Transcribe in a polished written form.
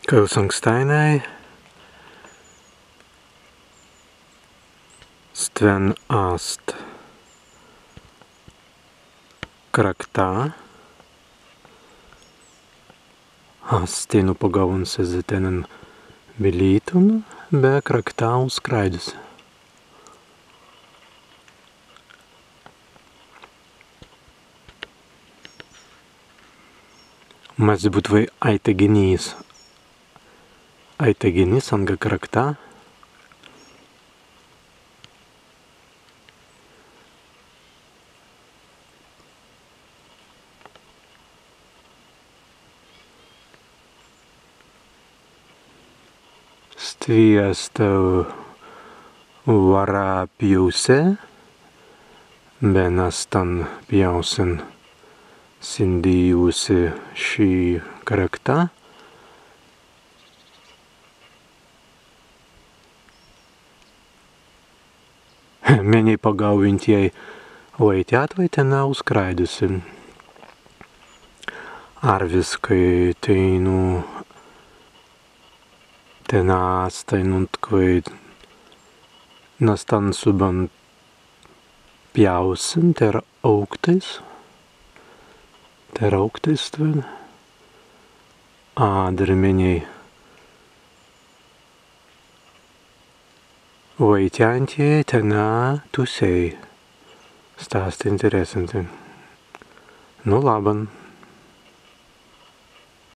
Kausangstainai, Stven Ast Krakta, Astinu pagauns ezitenen bilītun, be Kraktā uzskraidus. Mas būt vai aiteginīs anga Kraktā. Stviest varapjuse, benastan pjausen sindījusi šī Kraktā. Meni pagauvintiei vaitiat vai te nav uzskraidusi. Arviskai teinu te nāstainut, kvai nastan suban pjausen, ter augtais tven. Ādri meni vaitiantiei te nā tusei. Stāsti interesanti. Nu laban.